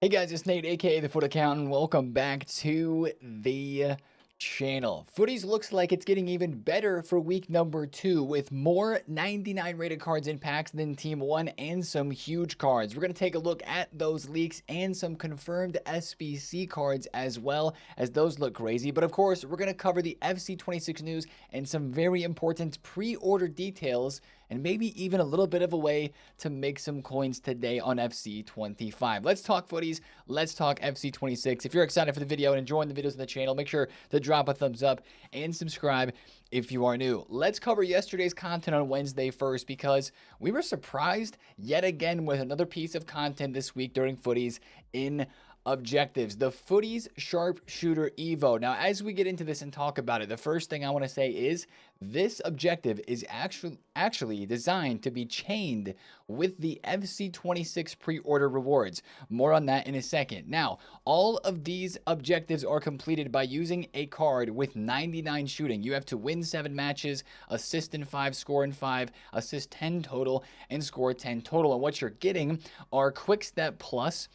Hey guys, it's Nate, aka TheFutAccountant. Welcome back to the channel. Footies looks like it's getting even better for week number 2 with more 99 rated cards in packs than Team 1 and some huge cards. We're going to take a look at those leaks and some confirmed SBC cards as well, as those look crazy. But of course, we're going to cover the FC26 news and some very important pre-order details, and maybe even a little bit of a way to make some coins today on FC25. Let's talk footies. Let's talk FC26. If you're excited for the video and enjoying the videos on the channel, make sure to drop a thumbs up and subscribe if you are new. Let's cover yesterday's content on Wednesday first, because we were surprised yet again with another piece of content this week during footies in objectives. The Footies Sharpshooter Evo. Now, as we get into this and talk about it, the first thing I want to say is this objective is actually designed to be chained with the FC26 pre-order rewards. More on that in a second. Now, all of these objectives are completed by using a card with 99 shooting. You have to win 7 matches, assist in 5, score in 5, assist 10 total, and score 10 total. And what you're getting are Quick Step Plus,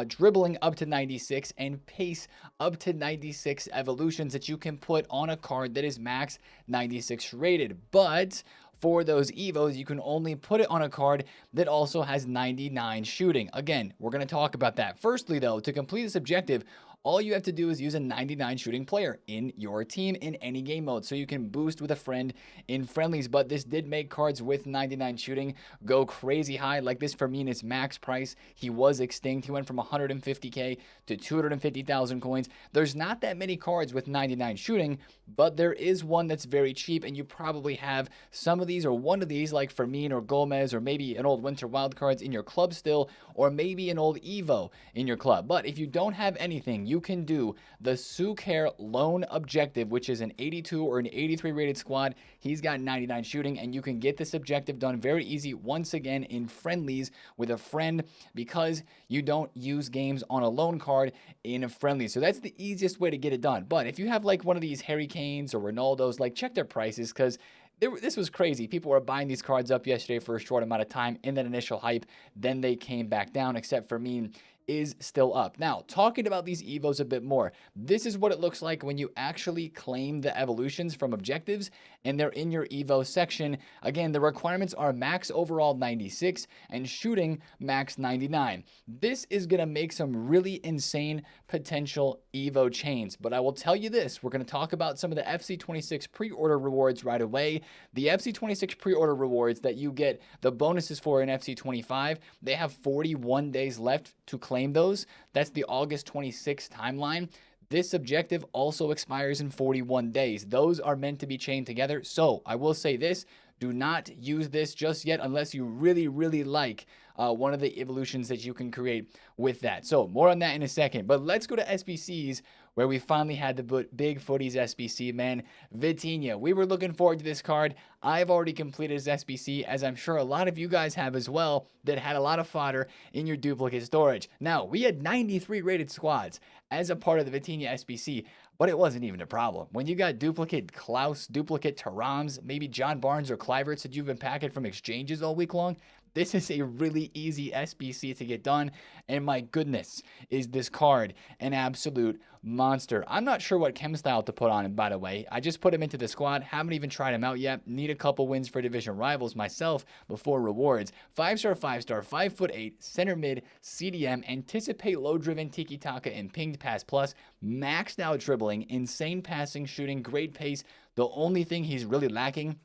dribbling up to 96, and pace up to 96 evolutions that you can put on a card that is max 96 rated. But for those Evos, you can only put it on a card that also has 99 shooting. Again, we're going to talk about that. Firstly, though, to complete this objective, all you have to do is use a 99 shooting player in your team in any game mode, so you can boost with a friend in friendlies. But this did make cards with 99 shooting go crazy high. Like this Firmino's max price, he was extinct. He went from 150k to 250,000 coins. There's not that many cards with 99 shooting, but there is one that's very cheap, and you probably have some of these or one of these, like Firmino or Gomez, or maybe an old Winter Wild cards in your club still, or maybe an old Evo in your club. But if you don't have anything, you can do the Sukher Lone Objective, which is an 82 or an 83 rated squad. He's got 99 shooting, and you can get this objective done very easy, once again, in friendlies with a friend, because you don't use games on a lone card in a friendly. So that's the easiest way to get it done. But if you have like one of these Harry Kanes or Ronaldos, like, check their prices, because this was crazy. People were buying these cards up yesterday for a short amount of time in that initial hype. Then they came back down, except for me is still up. Now, talking about these Evos a bit more, this is what it looks like when you actually claim the evolutions from objectives, and they're in your Evo section. Again, the requirements are max overall 96 and shooting max 99. This is going to make some really insane potential Evo chains, but I will tell you this, we're going to talk about some of the FC26 pre-order rewards right away. The FC26 pre-order rewards that you get the bonuses for in FC25, they have 41 days left to claim those. That's the August 26th timeline. This objective also expires in 41 days. Those are meant to be chained together. So I will say this, do not use this just yet unless you really like one of the evolutions that you can create with that. So more on that in a second. But let's go to SBCs, where we finally had the big footies SBC, man. Vitinha, we were looking forward to this card. I've already completed his SBC, as I'm sure a lot of you guys have as well, that had a lot of fodder in your duplicate storage. Now, we had 93 rated squads as a part of the Vitinha SBC, but it wasn't even a problem. When you got duplicate Klaus, duplicate Tarams, maybe John Barnes or Kluiverts that you've been packing from exchanges all week long, this is a really easy SBC to get done, and my goodness, is this card an absolute monster. I'm not sure what chem style to put on him, by the way. I just put him into the squad, haven't even tried him out yet. Need a couple wins for division rivals myself before rewards. 5-star, 5-star, 5'8", center mid, CDM, anticipate low driven tiki taka and pinged pass plus, maxed out dribbling, insane passing, shooting, great pace. The only thing he's really lacking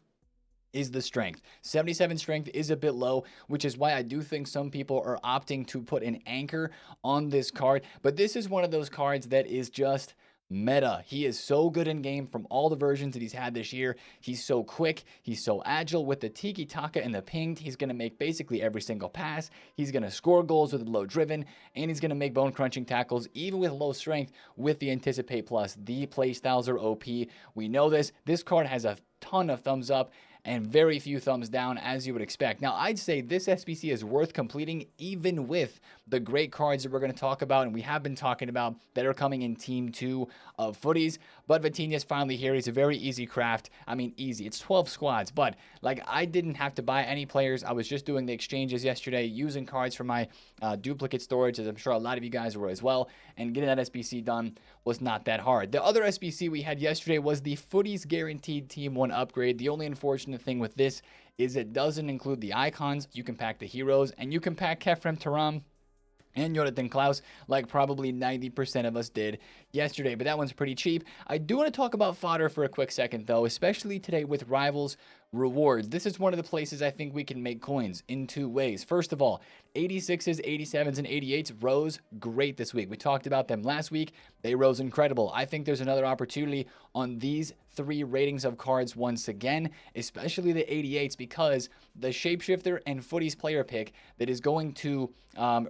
is the strength. 77 strength is a bit low, which is why I do think some people are opting to put an anchor on this card. But this is one of those cards that is just meta. He is so good in game from all the versions that he's had this year. He's so quick. He's so agile with the tiki taka and the pinged. He's going to make basically every single pass. He's going to score goals with low driven, and he's going to make bone crunching tackles even with low strength with the anticipate plus. The play styles are OP. We know this. This card has a ton of thumbs up and very few thumbs down, as you would expect. Now, I'd say this SBC is worth completing even with the great cards that we're going to talk about and we have been talking about that are coming in Team 2 of Footies. But Vitinha's finally here. He's a very easy craft. I mean, easy. It's 12 squads, but like I didn't have to buy any players. I was just doing the exchanges yesterday, using cards for my duplicate storage, as I'm sure a lot of you guys were as well, and getting that SBC done was not that hard. The other SBC we had yesterday was the Footies Guaranteed Team 1 upgrade. The only unfortunate thing with this is it doesn't include the icons. You can pack the heroes, and you can pack Kefrem Turam and Jonathan Klaus, like probably 90% of us did yesterday, but that one's pretty cheap. I do want to talk about fodder for a quick second, though, especially today with Rivals Rewards. This is one of the places I think we can make coins in two ways. First of all, 86s, 87s, and 88s rose great this week. We talked about them last week. They rose incredible. I think there's another opportunity on these 3 ratings of cards once again, especially the 88s, because the Shapeshifter and Footies player pick that is going to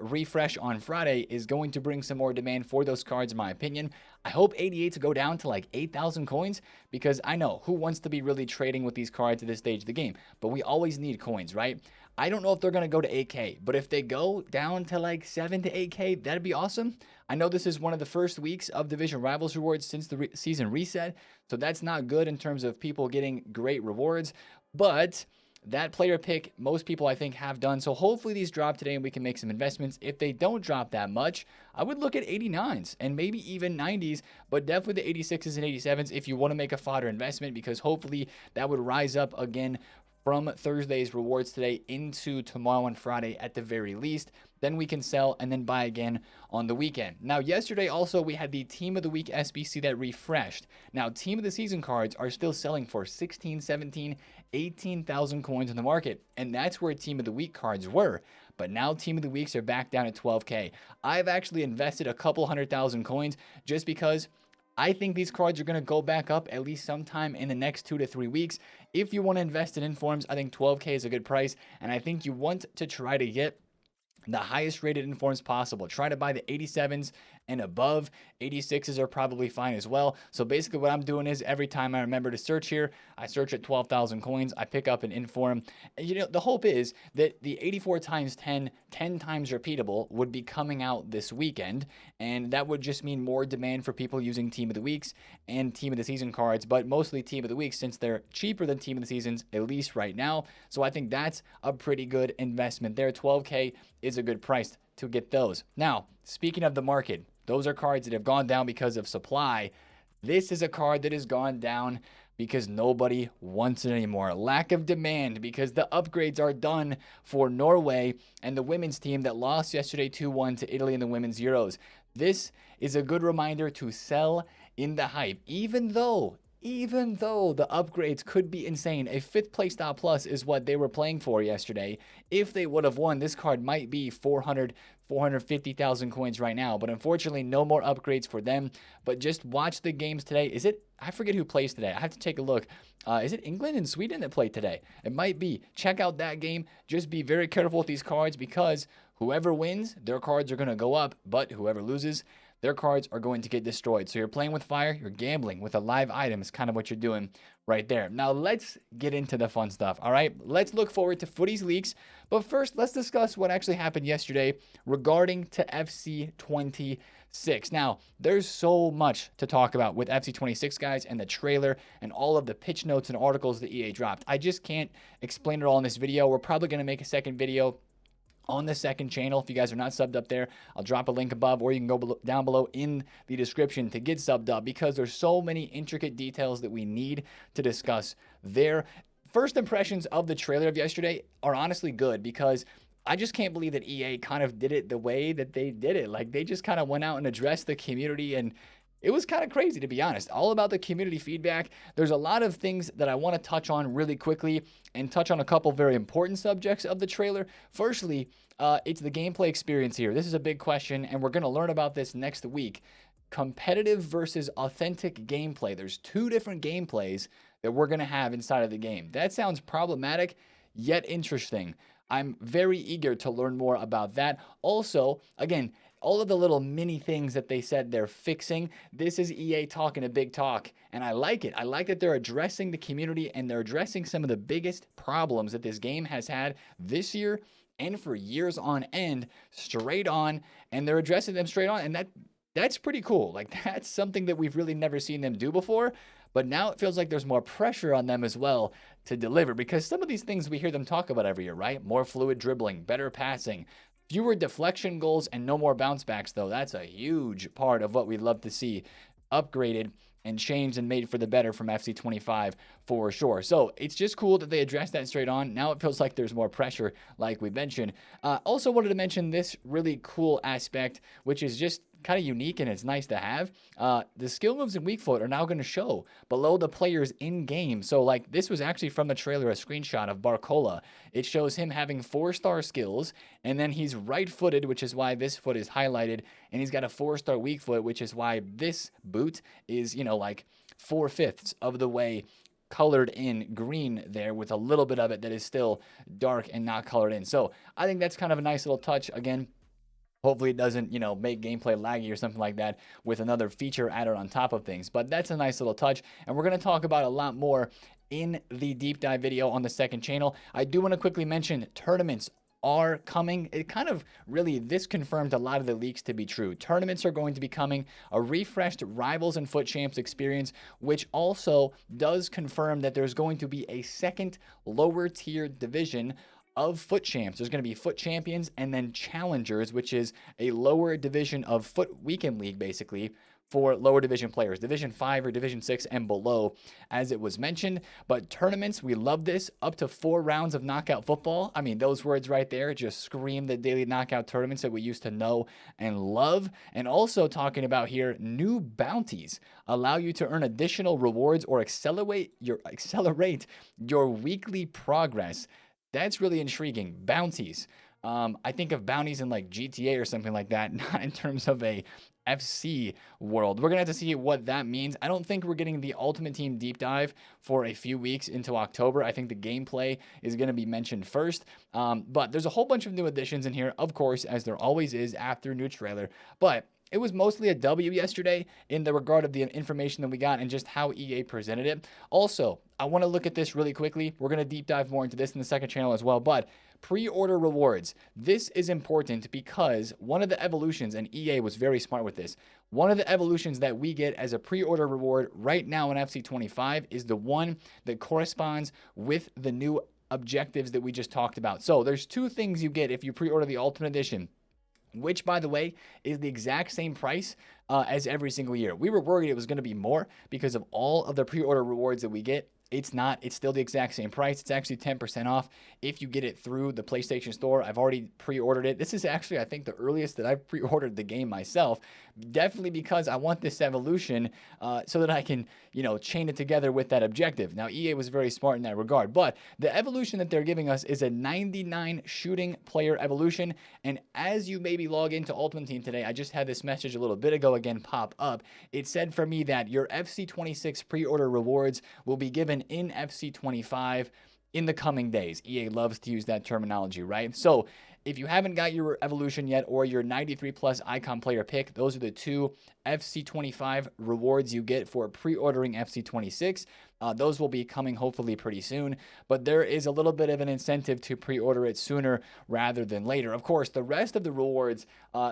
refresh on Friday is going to bring some more demand for those cards, in my opinion. I hope 88s go down to like 8,000 coins, because I know who wants to be really trading with these cards at this stage of the game, but we always need coins, right? I don't know if they're going to go to 8K, but if they go down to like 7 to 8K, that'd be awesome. I know this is one of the first weeks of Division Rivals Rewards since the season reset, so that's not good in terms of people getting great rewards, but that player pick, most people I think have done. So hopefully these drop today and we can make some investments. If they don't drop that much, I would look at 89s and maybe even 90s, but definitely the 86s and 87s if you want to make a fodder investment, because hopefully that would rise up again from Thursday's rewards today into tomorrow and Friday at the very least. Then we can sell and then buy again on the weekend. Now, yesterday also we had the Team of the Week SBC that refreshed. Now, Team of the Season cards are still selling for 16, 17, 18,000 coins in the market, and that's where Team of the Week cards were. But now Team of the Weeks are back down at 12K. I've actually invested a couple 100,000 coins just because I think these cards are going to go back up at least sometime in the next 2 to 3 weeks. If you want to invest in informs, I think 12K is a good price, and I think you want to try to get the highest rated informs possible. Try to buy the 87s and above. 86s are probably fine as well. So basically what I'm doing is every time I remember to search here, I search at 12,000 coins, I pick up an inform. And, you know, the hope is that the 84 times 10, 10 times repeatable would be coming out this weekend, and that would just mean more demand for people using Team of the Weeks and Team of the Season cards, but mostly Team of the Weeks since they're cheaper than Team of the Seasons, at least right now. So I think that's a pretty good investment there. 12K is a good price to get those. Now, speaking of the market, those are cards that have gone down because of supply. This is a card that has gone down because nobody wants it anymore. Lack of demand because the upgrades are done for Norway and the women's team that lost yesterday 2-1 to Italy in the Women's Euros. This is a good reminder to sell in the hype, even though the upgrades could be insane. A 5th place stop plus is what they were playing for yesterday. If they would have won, this card might be 450,000 coins right now. But unfortunately, no more upgrades for them. But just watch the games today. I forget who plays today. I have to take a look. Is it England and Sweden that play today? It might be. Check out that game. Just be very careful with these cards, because whoever wins, their cards are going to go up. But whoever loses, their cards are going to get destroyed. So you're playing with fire, you're gambling with a live item is kind of what you're doing right there. Now let's get into the fun stuff, all right? Let's look forward to Footies leaks. But first, let's discuss what actually happened yesterday regarding to FC26. Now, there's so much to talk about with FC26, guys, and the trailer and all of the pitch notes and articles that EA dropped. I just can't explain it all in this video. We're probably going to make a second video on the second channel. If you guys are not subbed up there, I'll drop a link above, or you can go down below in the description to get subbed up, because there's so many intricate details that we need to discuss there. First impressions of the trailer of yesterday are honestly good, because I just can't believe that EA kind of did it the way that they did it. Like, they just kind of went out and addressed the community, and it was kind of crazy, to be honest. All about the community feedback. There's a lot of things that I want to touch on really quickly and touch on a couple very important subjects of the trailer. Firstly, it's the gameplay experience here. This is a big question, and we're going to learn about this next week. Competitive versus authentic gameplay. There's 2 different gameplays that we're going to have inside of the game. That sounds problematic, yet interesting. I'm very eager to learn more about that. Also, again, all of the little mini things that they said they're fixing. This is EA talking a big talk, and I like it. I like that they're addressing the community and they're addressing some of the biggest problems that this game has had this year and for years on end, straight on, and they're addressing them straight on, and that's pretty cool. Like, that's something that we've really never seen them do before, but now it feels like there's more pressure on them as well to deliver, because some of these things we hear them talk about every year, right? More fluid dribbling, better passing, fewer deflection goals, and no more bounce backs, though. That's a huge part of what we'd love to see upgraded and changed and made for the better from FC 25 for sure. So it's just cool that they addressed that straight on. Now it feels like there's more pressure, like we mentioned. Also wanted to mention this really cool aspect, which is just kind of unique and it's nice to have. The skill moves in weak foot are now going to show below the players in game. So like, this was actually from the trailer, a screenshot of Barcola. It shows him having 4-star skills, and then he's right-footed, which is why this foot is highlighted, and he's got a 4-star weak foot, which is why this boot is, you know, like 4/5 of the way colored in green there, with a little bit of it that is still dark and not colored in. So I think that's kind of a nice little touch. Again, hopefully it doesn't, you know, make gameplay laggy or something like that with another feature added on top of things. But that's a nice little touch, and we're going to talk about a lot more in the deep dive video on the second channel. I do want to quickly mention tournaments are coming. It kind of really, this confirmed a lot of the leaks to be true. Tournaments are going to be coming, a refreshed Rivals and Foot Champs experience, which also does confirm that there's going to be a second lower tier division of Foot Champs. There's going to be Foot Champions and then Challengers, which is a lower division of Foot Weekend League, basically, for lower division players, Division 5 or Division 6 and below, as it was mentioned. But tournaments, we love this, up to 4 rounds of knockout football. I mean, those words right there just scream the daily knockout tournaments that we used to know and love. And also talking about here, new bounties allow you to earn additional rewards or accelerate your weekly progress. That's really intriguing. Bounties. I think of bounties in like GTA or something like that, not in terms of a FC world. We're going to have to see what that means. I don't think we're getting the Ultimate Team deep dive for a few weeks into October. I think the gameplay is going to be mentioned first. But there's a whole bunch of new additions in here, of course, as there always is after a new trailer. But it was mostly a W yesterday in the regard of the information that we got and just how EA presented it. Also, I want to look at this really quickly. We're going to deep dive more into this in the second channel as well, but pre-order rewards. This is important because one of the evolutions, and EA was very smart with this, one of the evolutions that we get as a pre-order reward right now in FC 25 is the one that corresponds with the new objectives that we just talked about. So there's 2 things you get if you pre-order the Ultimate Edition, which, by the way, is the exact same price as every single year. We were worried it was going to be more because of all of the pre-order rewards that we get. It's not. It's still the exact same price. It's actually 10% off if you get it through the PlayStation Store. I've already pre-ordered it. This is actually, I think, the earliest that I've pre-ordered the game myself. Definitely because I want this evolution so that I can, you know, chain it together with that objective. Now, EA was very smart in that regard. But the evolution that they're giving us is a 99 shooting player evolution. And as you maybe log into Ultimate Team today, I just had this message a little bit ago again pop up. It said for me that your FC 26 pre-order rewards will be given in FC 25 in the coming days. EA loves to use that terminology, right? So if you haven't got your evolution yet or your 93 plus icon player pick, those are the 2 FC 25 rewards you get for pre-ordering FC 26. Those will be coming hopefully pretty soon, but there is a little bit of an incentive to pre-order it sooner rather than later. Of course, the rest of the rewards,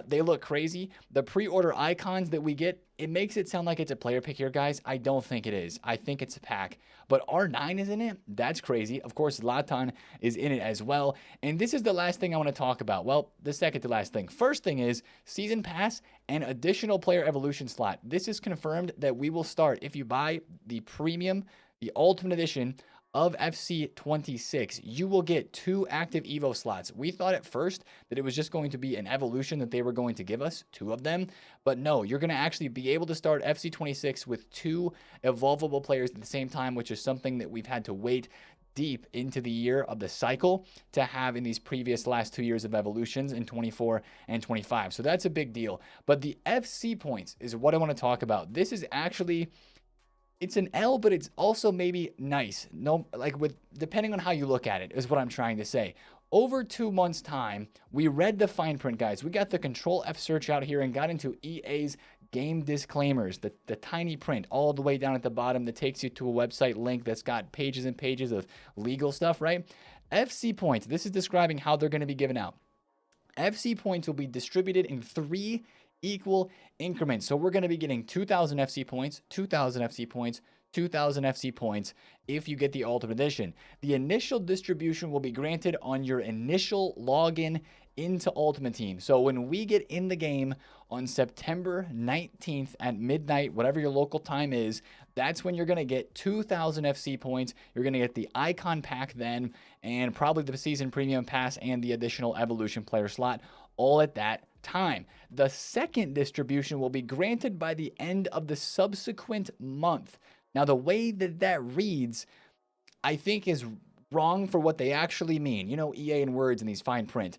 they look crazy. The pre-order icons that we get, it makes it sound like it's a player pick here, guys. I don't think it is. I think it's a pack, but R9 is in it. That's crazy. Of course, Zlatan is in it as well. And this is the last thing I want to talk about. Well, the second to last thing. First thing is Season Pass and additional player evolution slot. This is confirmed that we will start if you buy the premium, the Ultimate Edition of FC 26, you will get 2 active Evo slots. We thought at first that it was just going to be an evolution that they were going to give us, 2 of them, but no, you're going to actually be able to start FC 26 with 2 evolvable players at the same time, which is something that we've had to wait deep into the year of the cycle to have in these previous last 2 years of evolutions in 24 and 25. So that's a big deal. But the FC points is what I want to talk about. This is actually, it's an L, but it's also maybe nice. No, like with, depending on how you look at it is what I'm trying to say. over 2 months time, we read the fine print, guys. We got the Control F search out here and got into EA's game disclaimers, the tiny print all the way down at the bottom that takes you to a website link that's got pages and pages of legal stuff, right? FC points, this is describing how they're going to be given out. FC points will be distributed in 3 equal increments. So we're going to be getting 2,000 FC points, 2,000 FC points, 2,000 FC points if you get the Ultimate Edition. The initial distribution will be granted on your initial login into Ultimate Team. So when we get in the game on September 19th at midnight, whatever your local time is, that's when you're going to get 2,000 FC points. You're going to get the Icon Pack then, and probably the Season Premium Pass and the additional Evolution Player slot, all at that time. The second distribution will be granted by the end of the subsequent month. Now, the way that that reads, I think is wrong for what they actually mean. You know, EA and words in these fine print.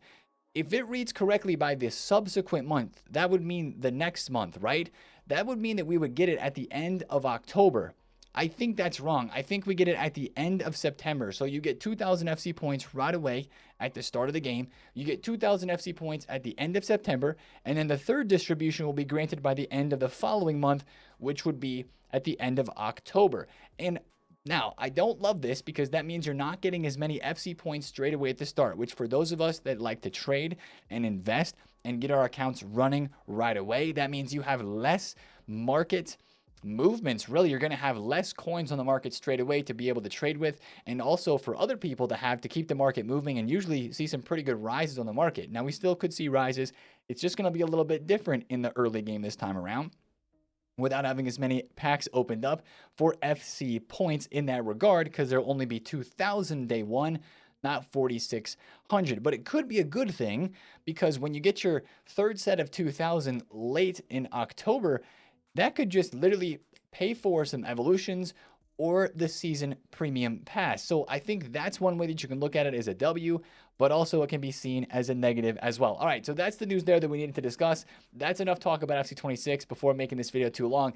If it reads correctly by the subsequent month, that would mean the next month, right? That would mean that we would get it at the end of October. I think that's wrong. I think we get it at the end of September. So you get 2,000 FC points right away at the start of the game. You get 2,000 FC points at the end of September. And then the third distribution will be granted by the end of the following month, which would be at the end of October. And now, I don't love this because that means you're not getting as many FC points straight away at the start, which for those of us that like to trade and invest and get our accounts running right away, that means you have less market movements. Really, you're going to have less coins on the market straight away to be able to trade with, and also for other people to have to keep the market moving and usually see some pretty good rises on the market. Now, we still could see rises. It's just going to be a little bit different in the early game this time around, without having as many packs opened up for FC points in that regard, because there'll only be 2,000 day one, not 4,600. But it could be a good thing, because when you get your third set of 2,000 late in October, that could just literally pay for some evolutions or the season premium pass. So I think that's one way that you can look at it as a W, but also it can be seen as a negative as well. All right, so that's the news there that we needed to discuss. That's enough talk about FC26 before making this video too long.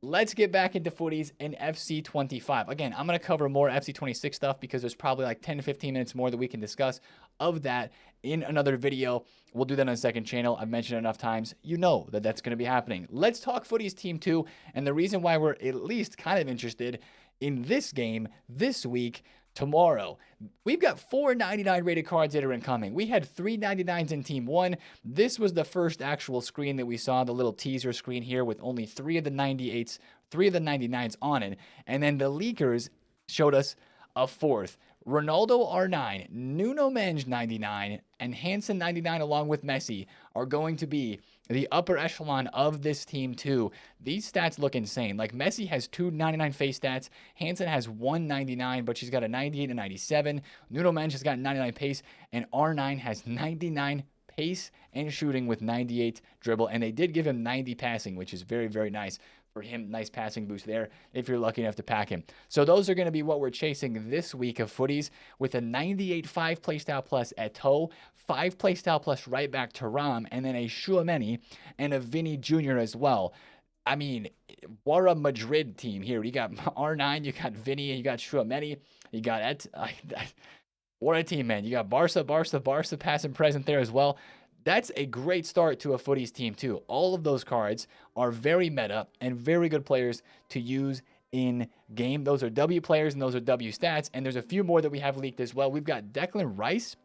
Let's get back into footies in FC25. Again, I'm going to cover more FC26 stuff because there's probably like 10 to 15 minutes more that we can discuss of that in another video. We'll do that on the second channel. I've mentioned it enough times. You know that that's going to be happening. Let's talk Footies Team 2, and the reason why we're at least kind of interested in this game this week, tomorrow. We've got 499 rated cards that are incoming. We had 399s in Team 1. This was the first actual screen that we saw, the little teaser screen here with only 3 of the 98s, 3 of the 99s on it. And then the leakers showed us a fourth. Ronaldo R9, Nuno Mendes 99, and Hansen 99 along with Messi are going to be the upper echelon of this team too. These stats look insane. Like Messi has 299 face stats. Hansen has 199, but she's got a 98 and 97. Nuno Mendes has got 99 pace, and R9 has 99 pace and shooting with 98 dribble. And they did give him 90 passing, which is very, very nice for him. Nice passing boost there if you're lucky enough to pack him. So those are going to be what we're chasing this week of footies, with a 98 5 playstyle plus Eto'o, 5 playstyle plus right back to Ram, and then a Tchouaméni and a Vinny Jr. as well. I mean, what a Madrid team here. You got R9, you got Vinny, you got Tchouaméni, you got what a team, man. You got Barca past and present there as well. That's a great start to a footies team too. All of those cards are very meta and very good players to use in game. Those are W players and those are W stats. And there's a few more that we have leaked as well. We've got Declan Rice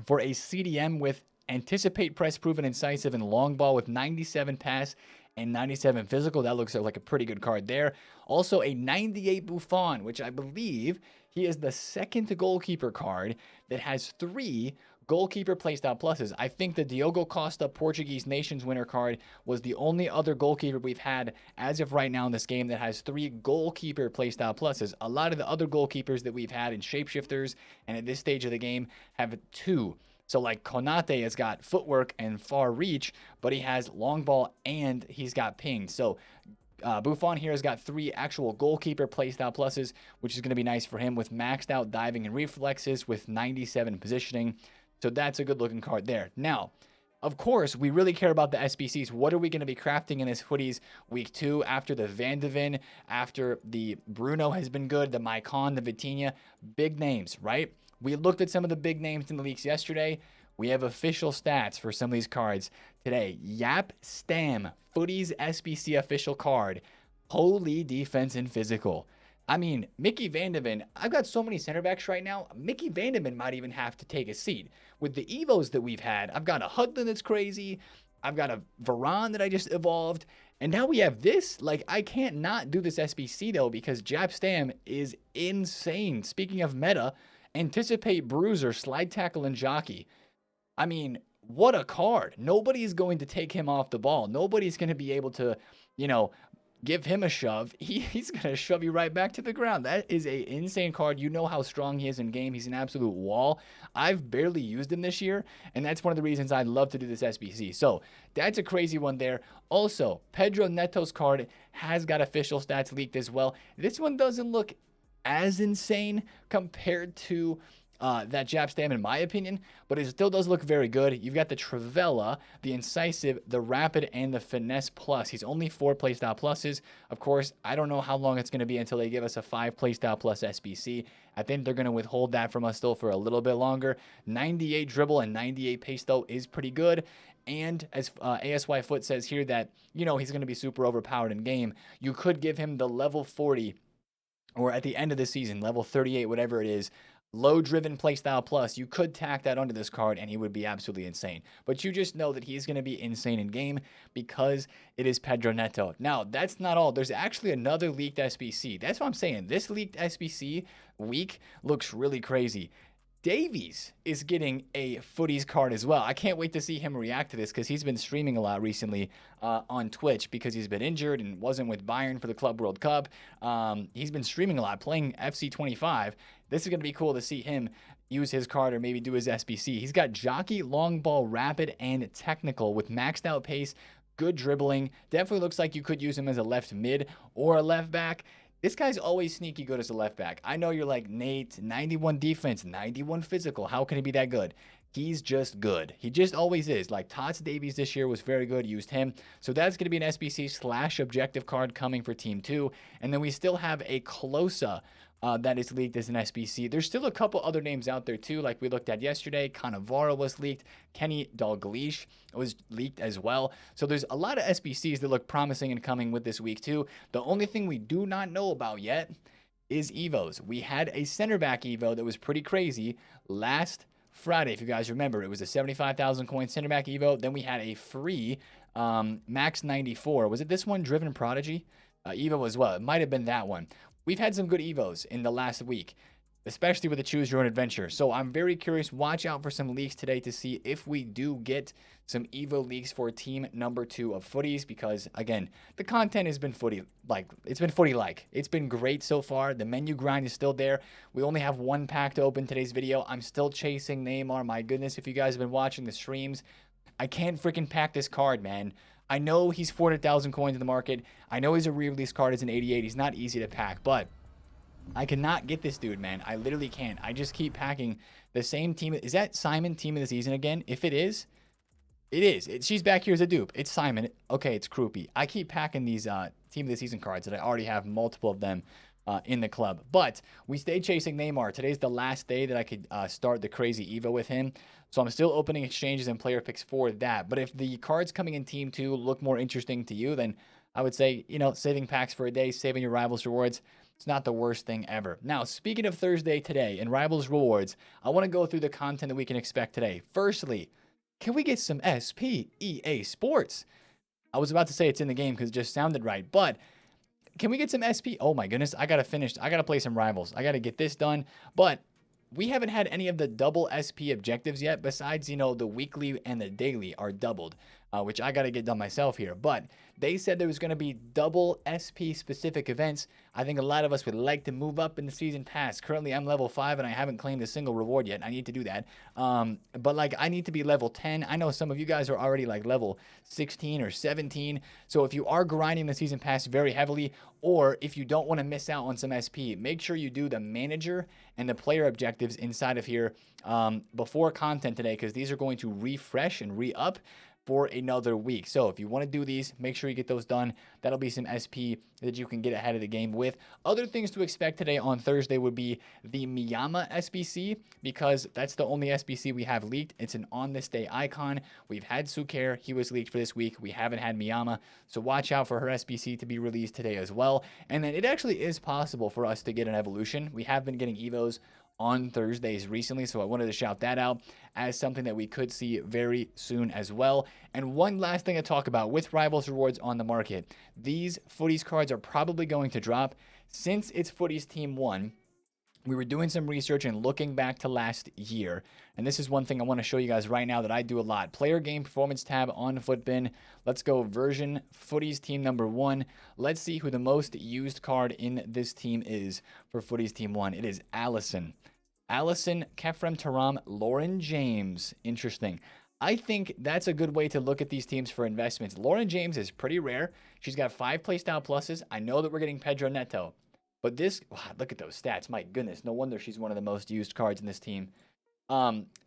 for a CDM with anticipate, press, proven, incisive, and long ball with 97 pass and 97 physical. That looks like a pretty good card there. Also a 98 Buffon, which I believe he is the second goalkeeper card that has 3 goalkeeper playstyle pluses. I think the Diogo Costa Portuguese Nations winner card was the only other goalkeeper we've had as of right now in this game that has 3 goalkeeper playstyle pluses. A lot of the other goalkeepers that we've had in shapeshifters and at this stage of the game have 2. So like Konate has got footwork and far reach, but he has long ball and he's got ping. So Buffon here has got 3 actual goalkeeper playstyle pluses, which is going to be nice for him, with maxed out diving and reflexes with 97 positioning. So that's a good looking card there. Now, of course, we really care about the SBCs. What are we going to be crafting in this footies week 2 after the Van de Ven, after the Bruno has been good, the Maicon, the Vitinha, big names, right? We looked at some of the big names in the leaks yesterday. We have official stats for some of these cards today. Yap Stam, Footies SBC official card. Holy defense and physical. I mean, Mickey Vandeven, I've got so many center backs right now. Mickey Vandeven might even have to take a seat. With the Evos that we've had, I've got a Hudlin that's crazy. I've got a Varane that I just evolved. And now we have this. Like, I can't not do this SBC, though, because Jap Stam is insane. Speaking of meta, anticipate Bruiser, slide tackle, and jockey. I mean, what a card. Nobody's going to take him off the ball. Nobody's going to be able to, give him a shove. He's going to shove you right back to the ground. That is a insane card. You know how strong he is in game. He's an absolute wall. I've barely used him this year, and that's one of the reasons I love to do this SBC. So that's a crazy one there. Also, Pedro Neto's card has got official stats leaked as well. This one doesn't look as insane compared to that Jap Stam, in my opinion, but it still does look very good. You've got the Travella, the Incisive, the Rapid, and the Finesse Plus. He's only 4 playstyle pluses. Of course, I don't know how long it's going to be until they give us a 5 playstyle plus SBC. I think they're going to withhold that from us still for a little bit longer. 98 dribble and 98 pace, though, is pretty good. And as ASY Foot says here that, he's going to be super overpowered in game, you could give him the level 40, or at the end of the season, level 38, whatever it is, low driven playstyle plus. You could tack that onto this card and he would be absolutely insane. But you just know that he's going to be insane in game because it is Pedro Neto. Now, that's not all. There's actually another leaked SBC. That's what I'm saying. This leaked SBC week looks really crazy. Davies is getting a Footies card as well. I can't wait to see him react to this because he's been streaming a lot recently on Twitch because he's been injured and wasn't with Bayern for the Club World Cup. He's been streaming a lot, playing FC 25. This is going to be cool to see him use his card or maybe do his SBC. He's got Jockey, Long Ball, Rapid, and Technical with maxed out pace, good dribbling. Definitely looks like you could use him as a left mid or a left back. This guy's always sneaky good as a left back. I know you're like, Nate, 91 defense, 91 physical. How can he be that good? He's just good. He just always is. Like Tots Davies this year was very good. Used him. So that's going to be an SBC / objective card coming for Team 2. And then we still have a Closa that is leaked as an SBC. There's still a couple other names out there too, like we looked at yesterday. Cannavaro was leaked. Kenny Dalglish was leaked as well. So there's a lot of SBCs that look promising and coming with this week too. The only thing we do not know about yet is Evos. We had a center back Evo that was pretty crazy last Friday. If you guys remember, it was a 75,000 coin center back Evo. Then we had a free Max 94. Was it this one, Driven Prodigy? Evo as well. It might have been that one. We've had some good Evos in the last week, especially with the Choose Your Own Adventure. So I'm very curious. Watch out for some leaks today to see if we do get some Evo leaks for team number 2 of Footies, because again, the content has been footy-like. It's been great so far. The menu grind is still there. We only have one pack to open today's video. I'm still chasing Neymar. My goodness, if you guys have been watching the streams, I can't freaking pack this card, man. I know he's 400,000 coins in the market. I know he's a re-release card. It's an 88. He's not easy to pack, but I cannot get this dude, man. I literally can't. I just keep packing the same team. Is that Simon team of the season again? If it is, it is. She's back here as a dupe. It's Simon. Okay, it's Kroopy. I keep packing these team of the season cards that I already have multiple of them in the club. But we stay chasing Neymar. Today's the last day that I could start the crazy Evo with him. So I'm still opening exchanges and player picks for that. But if the cards coming in Team 2 look more interesting to you, then I would say, saving packs for a day, saving your Rivals Rewards, it's not the worst thing ever. Now, speaking of Thursday today in Rivals Rewards, I want to go through the content that we can expect today. Firstly, can we get some SP EA Sports? I was about to say it's in the game because it just sounded right, but can we get some SP? Oh my goodness, I got to play some Rivals. I got to get this done, but we haven't had any of the double SP objectives yet, besides, the weekly and the daily are doubled, which I got to get done myself here. But they said there was going to be double SP specific events. I think a lot of us would like to move up in the season pass. Currently, I'm level 5 and I haven't claimed a single reward yet. I need to do that. But I need to be level 10. I know some of you guys are already level 16 or 17. So if you are grinding the season pass very heavily, or if you don't want to miss out on some SP, make sure you do the manager and the player objectives inside of here before content today, because these are going to refresh and re-up. for another week. So if you want to do these, make sure you get those done. That'll be some SP that you can get ahead of the game with. Other things to expect today on Thursday would be the Miyama SBC, because that's the only SBC we have leaked. It's an on this day icon. We've had Suker, he was leaked for this week. We haven't had Miyama, so watch out for her SBC to be released today as well. And then it actually is possible for us to get an evolution. We have been getting Evos on Thursdays recently, so I wanted to shout that out as something that we could see very soon as well. And one last thing to talk about with Rivals Rewards on the market, these Footies cards are probably going to drop. Since it's Footies Team 1, we were doing some research and looking back to last year, and this is one thing I want to show you guys right now that I do a lot. Player game performance tab on Footbin. Let's go version Footies Team number 1. Let's see who the most used card in this team is for Footies Team 1. It is Allison, Kefrem Taram, Lauren James. Interesting. I think that's a good way to look at these teams for investments. Lauren James is pretty rare. She's got 5 playstyle pluses. I know that we're getting Pedro Neto, but this, wow, look at those stats. My goodness, no wonder she's one of the most used cards in this team.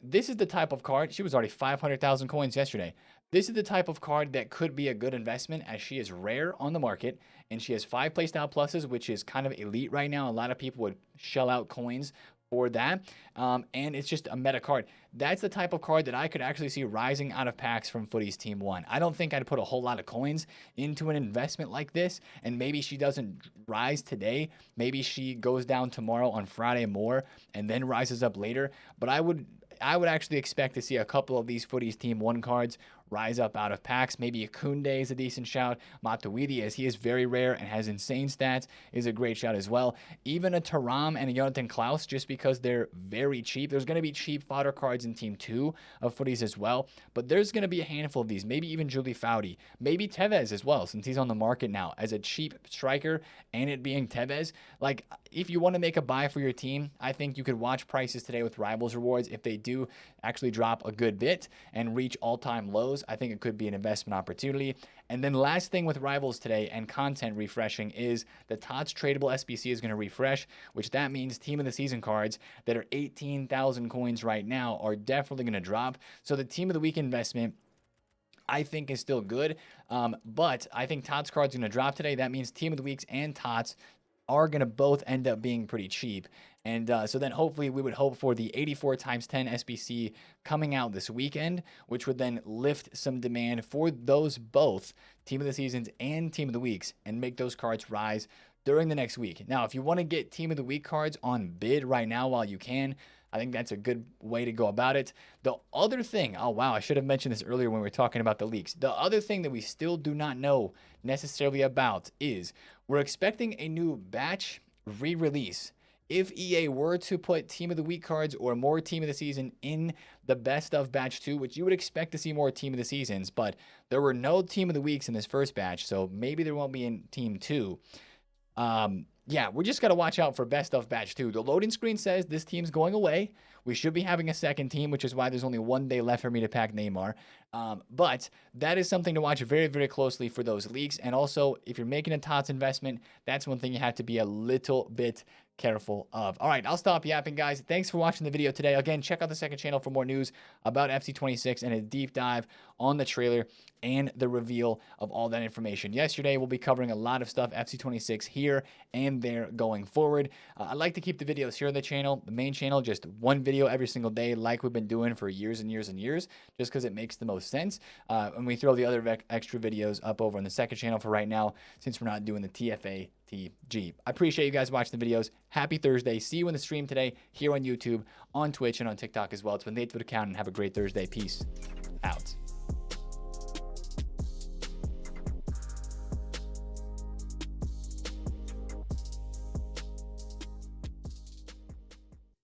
This is the type of card, she was already 500,000 coins yesterday. This is the type of card that could be a good investment, as she is rare on the market, and she has 5 playstyle pluses, which is kind of elite right now. A lot of people would shell out coins for that, and it's just a meta card. That's the type of card that I could actually see rising out of packs from Footies Team 1. I don't think I'd put a whole lot of coins into an investment like this, and maybe she doesn't rise today. Maybe she goes down tomorrow on Friday more and then rises up later, but I would actually expect to see a couple of these Footies Team 1 cards rise up out of packs. Maybe a Koundé is a decent shout. Matuidi, as he is very rare and has insane stats, is a great shout as well. Even a Taram and a Jonathan Klaus, just because they're very cheap. There's going to be cheap fodder cards in Team 2 of Footies as well, but there's going to be a handful of these. Maybe even Julie Foudy. Maybe Tevez as well, since he's on the market now as a cheap striker, and it being Tevez. Like, if you want to make a buy for your team, I think you could watch prices today with Rivals Rewards. If they do actually drop a good bit and reach all-time lows, I think it could be an investment opportunity. And then last thing with Rivals today and content refreshing is the TOTS tradable SBC is going to refresh, which that means team of the season cards that are 18,000 coins right now are definitely going to drop. So the team of the week investment, I think, is still good, but I think TOTS cards are going to drop today. That means team of the weeks and TOTS are going to both end up being pretty cheap. And so then hopefully we would hope for the 84 times 10 SBC coming out this weekend, which would then lift some demand for those both team of the seasons and team of the weeks and make those cards rise during the next week. Now, if you want to get team of the week cards on bid right now while you can, I think that's a good way to go about it. The other thing, oh wow, I should have mentioned this earlier when we were talking about the leaks. The other thing that we still do not know necessarily about is we're expecting a new batch re-release. If EA were to put team of the week cards or more team of the season in the best of batch 2, which you would expect to see more team of the seasons, but there were no team of the weeks in this first batch, so maybe there won't be in team 2. Yeah, we just got to watch out for best of batch 2. The loading screen says this team's going away. We should be having a second team, which is why there's only 1 day left for me to pack Neymar. But that is something to watch very, very closely for those leaks. And also, if you're making a TOTS investment, that's one thing you have to be a little bit careful of. All right, I'll stop yapping, guys. Thanks for watching the video today. Again, check out the second channel for more news about FC26 and a deep dive on the trailer and the reveal of all that information. Yesterday, we'll be covering a lot of stuff FC26 here and there going forward. I like to keep the videos here on the channel, the main channel, just one video every single day like we've been doing for years and years and years, just because it makes the most sense. And we throw the other extra videos up over on the second channel for right now, since we're not doing the TFA TG. I appreciate you guys watching the videos. Happy Thursday. See you in the stream today here on YouTube, on Twitch, and on TikTok as well. It's been TheFutAccountant. Have a great Thursday. Peace out.